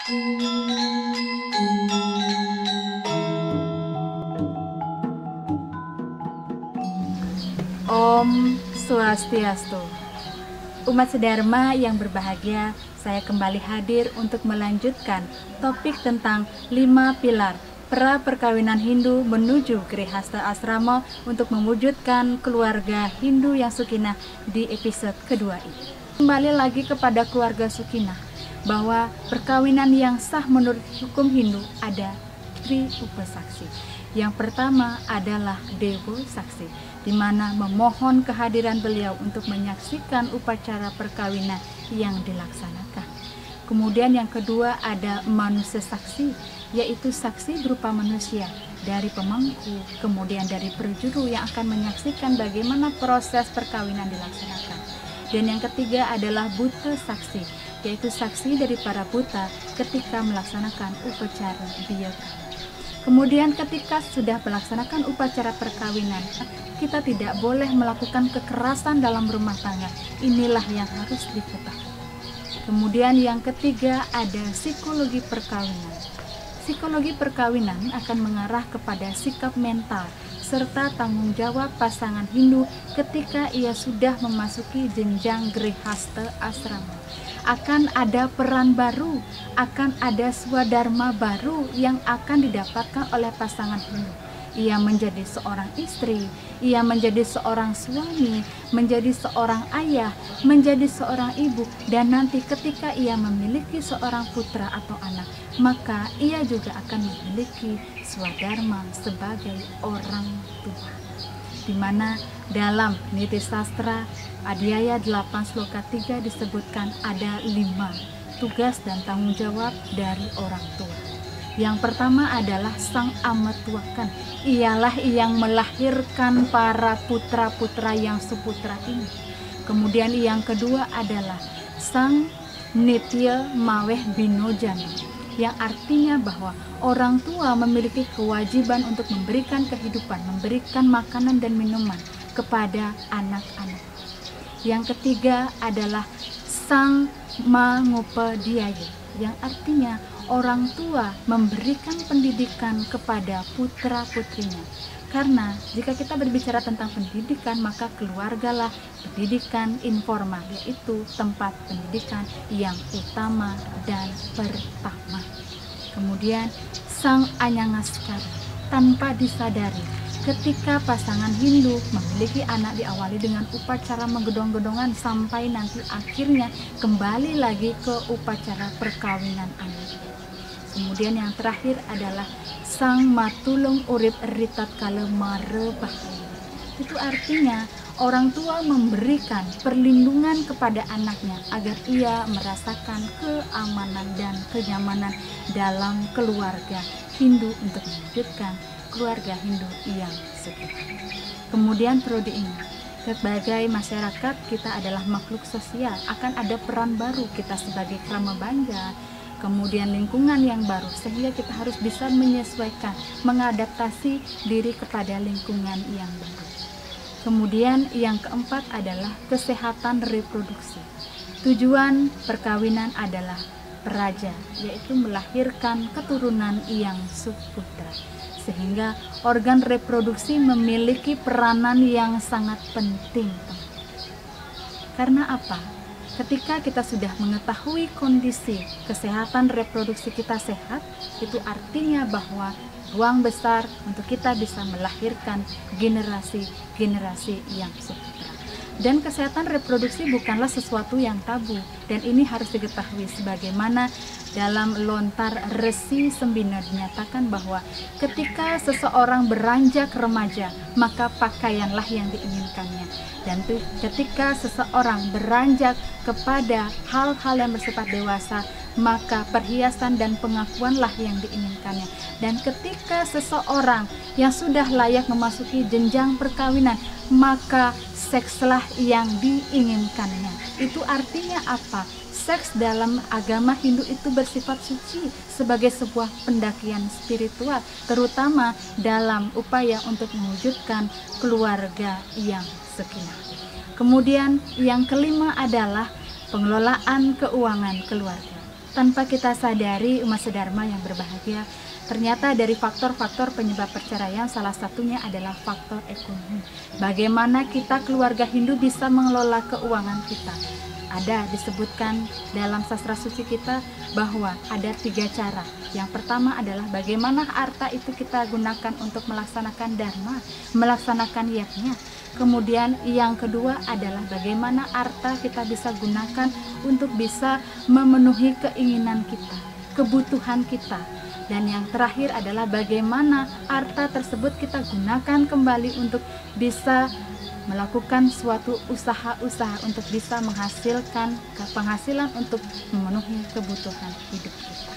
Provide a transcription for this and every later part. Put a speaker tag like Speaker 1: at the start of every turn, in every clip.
Speaker 1: Om Swastiastu. Umat sedharma yang berbahagia, saya kembali hadir untuk melanjutkan topik tentang 5 pilar pra perkawinan Hindu menuju Grihasta Asrama untuk mewujudkan keluarga Hindu yang sakinah di episode kedua ini. Kembali lagi kepada keluarga sakinah, bahwa perkawinan yang sah menurut hukum Hindu ada Triupasaksi. Yang pertama adalah Dewa Saksi, di mana memohon kehadiran beliau untuk menyaksikan upacara perkawinan yang dilaksanakan. Kemudian yang kedua ada Manusia Saksi, yaitu saksi berupa manusia dari pemangku, kemudian dari perjuru yang akan menyaksikan bagaimana proses perkawinan dilaksanakan. Dan yang ketiga adalah Buta Saksi, yaitu saksi dari para buta ketika melaksanakan upacara biaka. Kemudian ketika sudah melaksanakan upacara perkawinan, kita tidak boleh melakukan kekerasan dalam rumah tangga. Inilah yang harus diketahui. Kemudian yang ketiga ada psikologi perkawinan. Psikologi perkawinan akan mengarah kepada sikap mental serta tanggung jawab pasangan Hindu ketika ia sudah memasuki jenjang Grihasta Asrama. Akan ada peran baru, akan ada swadharma baru yang akan didapatkan oleh pasangan Hindu. Ia menjadi seorang istri, ia menjadi seorang suami, menjadi seorang ayah, menjadi seorang ibu, dan nanti ketika ia memiliki seorang putra atau anak, maka ia juga akan memiliki swadharma sebagai orang tua. Di mana dalam Niti Sastra Adhyaya 8 Sloka 3 disebutkan ada 5 tugas dan tanggung jawab dari orang tua. Yang pertama adalah sang ametuakan, ialah yang melahirkan para putra-putra yang seputra ini. Kemudian yang kedua adalah sang nitya maweh binojana, yang artinya bahwa orang tua memiliki kewajiban untuk memberikan kehidupan, memberikan makanan dan minuman kepada anak-anak. Yang ketiga adalah sang mangupadhyaya, yang artinya orang tua memberikan pendidikan kepada putra-putrinya. Karena jika kita berbicara tentang pendidikan, maka keluargalah pendidikan informal, yaitu tempat pendidikan yang utama dan pertama. Kemudian sang anyangaskara, tanpa disadari ketika pasangan Hindu memiliki anak diawali dengan upacara menggedong-gedongan sampai nanti akhirnya kembali lagi ke upacara perkawinan anak. Kemudian yang terakhir adalah sang matulung urip ritat kala mare bahaya. Itu artinya orang tua memberikan perlindungan kepada anaknya agar ia merasakan keamanan dan kenyamanan dalam keluarga Hindu untuk mewujudkan keluarga Hindu yang sakinah. Kemudian perlu diingat, sebagai masyarakat kita adalah makhluk sosial, akan ada peran baru kita sebagai krama bangga, kemudian lingkungan yang baru, sehingga kita harus bisa menyesuaikan, mengadaptasi diri kepada lingkungan yang baru. Kemudian yang keempat adalah kesehatan reproduksi. Tujuan perkawinan adalah peraja, yaitu melahirkan keturunan yang suputra, sehingga organ reproduksi memiliki peranan yang sangat penting. Karena apa? Ketika kita sudah mengetahui kondisi kesehatan reproduksi kita sehat, itu artinya bahwa ruang besar untuk kita bisa melahirkan generasi-generasi yang suputra. Dan kesehatan reproduksi bukanlah sesuatu yang tabu, dan ini harus diketahui sebagaimana dalam Lontar Resi Sembina dinyatakan bahwa ketika seseorang beranjak remaja, maka pakaianlah yang diinginkannya. Dan ketika seseorang beranjak kepada hal-hal yang bersifat dewasa, maka perhiasan dan pengakuanlah yang diinginkannya. Dan ketika seseorang yang sudah layak memasuki jenjang perkawinan, maka sekslah yang diinginkannya. Itu artinya apa? Seks dalam agama Hindu itu bersifat suci sebagai sebuah pendakian spiritual, terutama dalam upaya untuk mewujudkan keluarga yang sakinah. Kemudian yang kelima adalah pengelolaan keuangan keluarga. tanpa kita sadari umat sedharma yang berbahagia, ternyata dari faktor-faktor penyebab perceraian salah satunya adalah faktor ekonomi. Bagaimana kita keluarga Hindu bisa mengelola keuangan kita? Ada disebutkan dalam sastra suci kita bahwa ada 3 cara. Yang pertama adalah bagaimana harta itu kita gunakan untuk melaksanakan dharma, melaksanakan yajna. Kemudian yang kedua adalah bagaimana harta kita bisa gunakan untuk bisa memenuhi keinginan kita, kebutuhan kita. Dan yang terakhir adalah bagaimana harta tersebut kita gunakan kembali untuk bisa melakukan suatu usaha-usaha untuk bisa menghasilkan penghasilan untuk memenuhi kebutuhan hidup kita.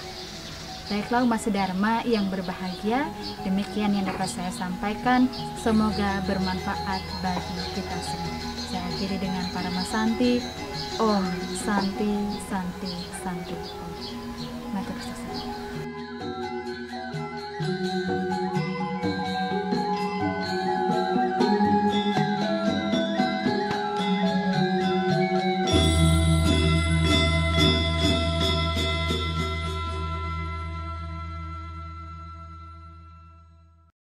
Speaker 1: Baiklah umat sedharma yang berbahagia, demikian yang dapat saya sampaikan. Semoga bermanfaat bagi kita semua. Saya akhiri dengan Paramasanti. Om Santi Santi Santi. Matur susun.